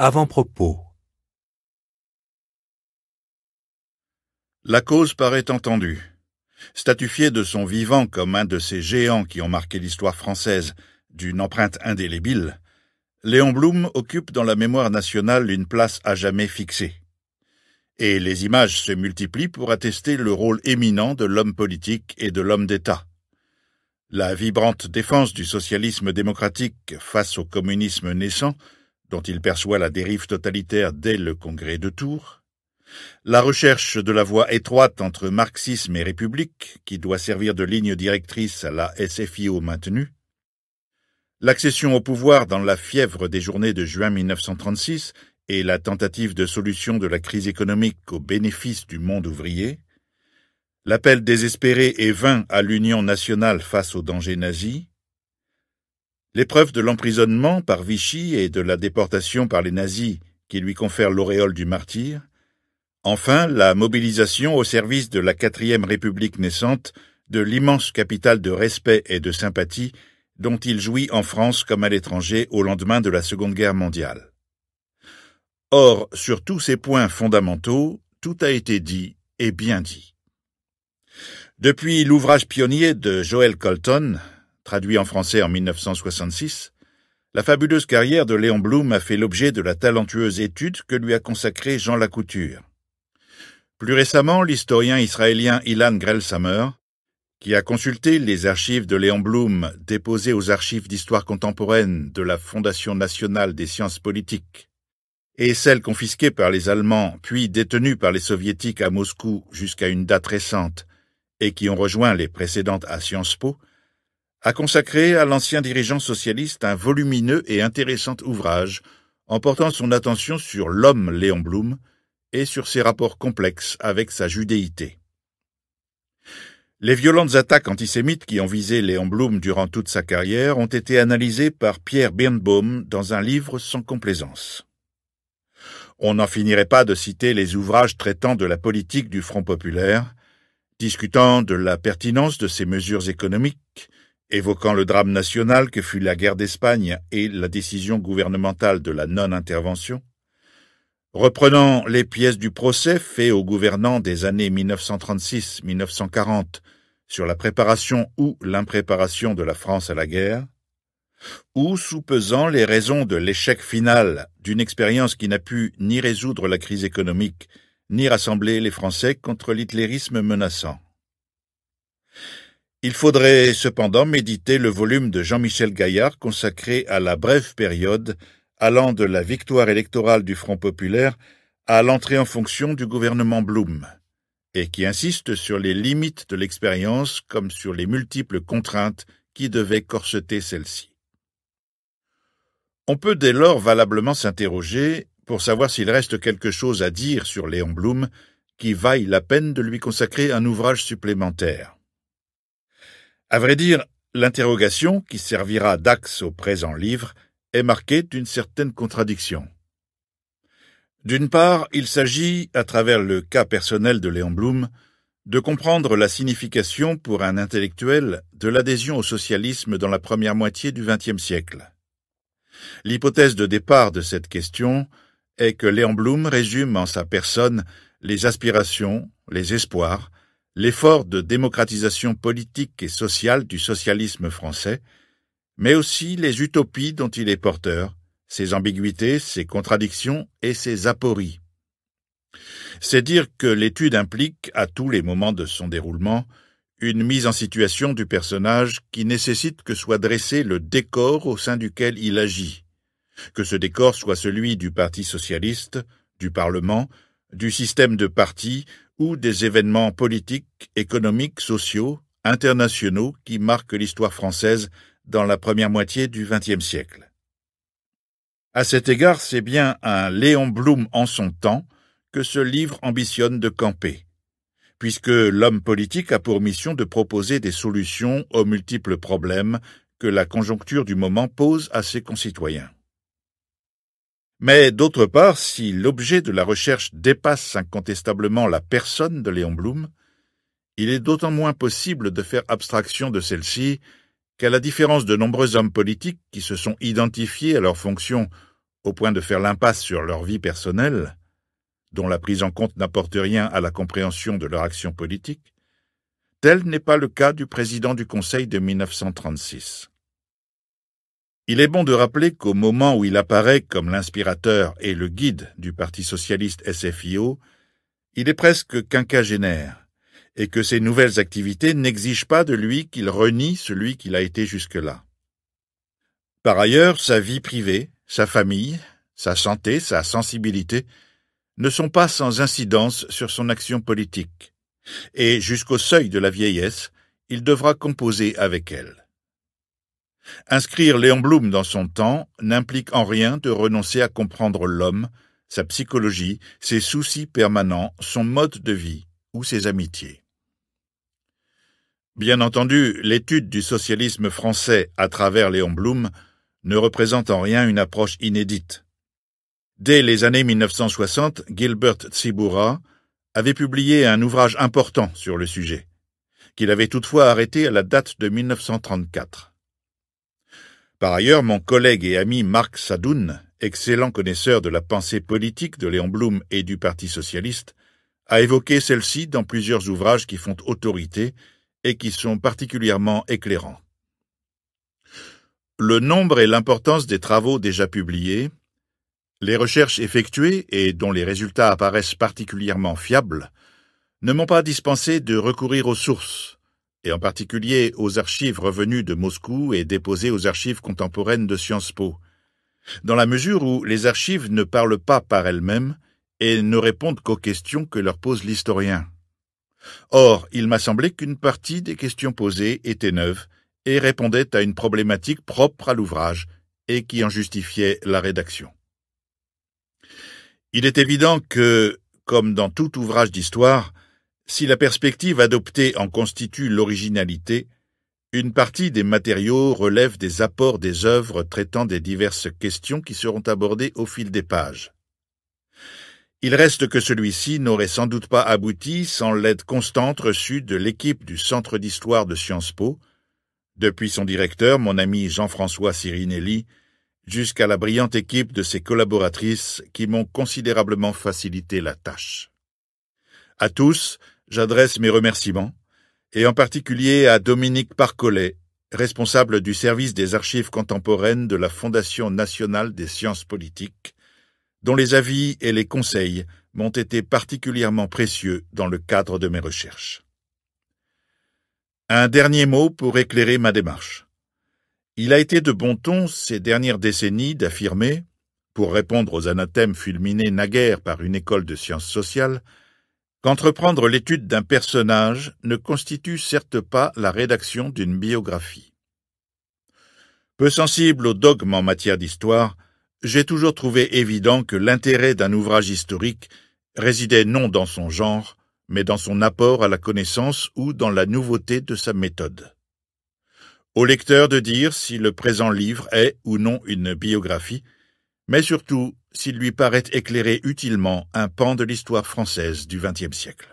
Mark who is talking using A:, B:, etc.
A: Avant-propos.
B: La cause paraît entendue. Statufié de son vivant comme un de ces géants qui ont marqué l'histoire française d'une empreinte indélébile, Léon Blum occupe dans la mémoire nationale une place à jamais fixée. Et les images se multiplient pour attester le rôle éminent de l'homme politique et de l'homme d'État. La vibrante défense du socialisme démocratique face au communisme naissant, dont il perçoit la dérive totalitaire dès le congrès de Tours, la recherche de la voie étroite entre marxisme et république, qui doit servir de ligne directrice à la SFIO maintenue, l'accession au pouvoir dans la fièvre des journées de juin 1936 et la tentative de solution de la crise économique au bénéfice du monde ouvrier, l'appel désespéré et vain à l'union nationale face aux dangers nazis, l'épreuve de l'emprisonnement par Vichy et de la déportation par les nazis qui lui confère l'auréole du martyr, enfin la mobilisation au service de la 4e République naissante de l'immense capital de respect et de sympathie dont il jouit en France comme à l'étranger au lendemain de la Seconde Guerre mondiale. Or, sur tous ces points fondamentaux, tout a été dit et bien dit. Depuis l'ouvrage pionnier de Joel Colton, traduit en français en 1966, la fabuleuse carrière de Léon Blum a fait l'objet de la talentueuse étude que lui a consacrée Jean Lacouture. Plus récemment, l'historien israélien Ilan Grelsamer, qui a consulté les archives de Léon Blum déposées aux archives d'histoire contemporaine de la Fondation nationale des sciences politiques, et celles confisquées par les Allemands puis détenues par les Soviétiques à Moscou jusqu'à une date récente et qui ont rejoint les précédentes à Sciences Po, a consacré à l'ancien dirigeant socialiste un volumineux et intéressant ouvrage en portant son attention sur l'homme Léon Blum et sur ses rapports complexes avec sa judéité. Les violentes attaques antisémites qui ont visé Léon Blum durant toute sa carrière ont été analysées par Pierre Birnbaum dans un livre sans complaisance. On n'en finirait pas de citer les ouvrages traitant de la politique du Front populaire, discutant de la pertinence de ses mesures économiques, évoquant le drame national que fut la guerre d'Espagne et la décision gouvernementale de la non-intervention, reprenant les pièces du procès fait aux gouvernants des années 1936-1940 sur la préparation ou l'impréparation de la France à la guerre, ou soupesant les raisons de l'échec final d'une expérience qui n'a pu ni résoudre la crise économique, ni rassembler les Français contre l'hitlérisme menaçant. Il faudrait cependant méditer le volume de Jean-Michel Gaillard consacré à la brève période allant de la victoire électorale du Front populaire à l'entrée en fonction du gouvernement Blum, et qui insiste sur les limites de l'expérience comme sur les multiples contraintes qui devaient corseter celle-ci. On peut dès lors valablement s'interroger pour savoir s'il reste quelque chose à dire sur Léon Blum qui vaille la peine de lui consacrer un ouvrage supplémentaire. À vrai dire, l'interrogation, qui servira d'axe au présent livre, est marquée d'une certaine contradiction. D'une part, il s'agit, à travers le cas personnel de Léon Blum, de comprendre la signification pour un intellectuel de l'adhésion au socialisme dans la première moitié du XXe siècle. L'hypothèse de départ de cette question est que Léon Blum résume en sa personne les aspirations, les espoirs, l'effort de démocratisation politique et sociale du socialisme français, mais aussi les utopies dont il est porteur, ses ambiguïtés, ses contradictions et ses apories. C'est dire que l'étude implique, à tous les moments de son déroulement, une mise en situation du personnage qui nécessite que soit dressé le décor au sein duquel il agit, que ce décor soit celui du Parti socialiste, du Parlement, du système de partis ou des événements politiques, économiques, sociaux, internationaux qui marquent l'histoire française dans la première moitié du XXe siècle. À cet égard, c'est bien un Léon Blum en son temps que ce livre ambitionne de camper, puisque l'homme politique a pour mission de proposer des solutions aux multiples problèmes que la conjoncture du moment pose à ses concitoyens. Mais d'autre part, si l'objet de la recherche dépasse incontestablement la personne de Léon Blum, il est d'autant moins possible de faire abstraction de celle-ci qu'à la différence de nombreux hommes politiques qui se sont identifiés à leurs fonctions au point de faire l'impasse sur leur vie personnelle, dont la prise en compte n'apporte rien à la compréhension de leur action politique, tel n'est pas le cas du président du Conseil de 1936. Il est bon de rappeler qu'au moment où il apparaît comme l'inspirateur et le guide du Parti socialiste SFIO, il est presque quinquagénaire, et que ses nouvelles activités n'exigent pas de lui qu'il renie celui qu'il a été jusque-là. Par ailleurs, sa vie privée, sa famille, sa santé, sa sensibilité ne sont pas sans incidence sur son action politique, et jusqu'au seuil de la vieillesse, il devra composer avec elle. Inscrire Léon Blum dans son temps n'implique en rien de renoncer à comprendre l'homme, sa psychologie, ses soucis permanents, son mode de vie ou ses amitiés. Bien entendu, l'étude du socialisme français à travers Léon Blum ne représente en rien une approche inédite. Dès les années 1960, Gilbert Tsibura avait publié un ouvrage important sur le sujet, qu'il avait toutefois arrêté à la date de 1934. Par ailleurs, mon collègue et ami Marc Sadoun, excellent connaisseur de la pensée politique de Léon Blum et du Parti socialiste, a évoqué celle-ci dans plusieurs ouvrages qui font autorité et qui sont particulièrement éclairants. Le nombre et l'importance des travaux déjà publiés, les recherches effectuées et dont les résultats apparaissent particulièrement fiables, ne m'ont pas dispensé de recourir aux sources, et en particulier aux archives revenues de Moscou et déposées aux archives contemporaines de Sciences Po, dans la mesure où les archives ne parlent pas par elles-mêmes et ne répondent qu'aux questions que leur pose l'historien. Or, il m'a semblé qu'une partie des questions posées étaient neuves et répondaient à une problématique propre à l'ouvrage et qui en justifiait la rédaction. Il est évident que, comme dans tout ouvrage d'histoire, si la perspective adoptée en constitue l'originalité, une partie des matériaux relève des apports des œuvres traitant des diverses questions qui seront abordées au fil des pages. Il reste que celui-ci n'aurait sans doute pas abouti sans l'aide constante reçue de l'équipe du Centre d'histoire de Sciences Po, depuis son directeur, mon ami Jean-François Sirinelli, jusqu'à la brillante équipe de ses collaboratrices qui m'ont considérablement facilité la tâche. À tous, j'adresse mes remerciements, et en particulier à Dominique Parcollet, responsable du service des archives contemporaines de la Fondation nationale des sciences politiques, dont les avis et les conseils m'ont été particulièrement précieux dans le cadre de mes recherches. Un dernier mot pour éclairer ma démarche. Il a été de bon ton ces dernières décennies d'affirmer, pour répondre aux anathèmes fulminés naguère par une école de sciences sociales, qu'entreprendre l'étude d'un personnage ne constitue certes pas la rédaction d'une biographie. Peu sensible aux dogmes en matière d'histoire, j'ai toujours trouvé évident que l'intérêt d'un ouvrage historique résidait non dans son genre, mais dans son apport à la connaissance ou dans la nouveauté de sa méthode. Au lecteur de dire si le présent livre est ou non une biographie, mais surtout s'il lui paraît éclairer utilement un pan de l'histoire française du XXe siècle.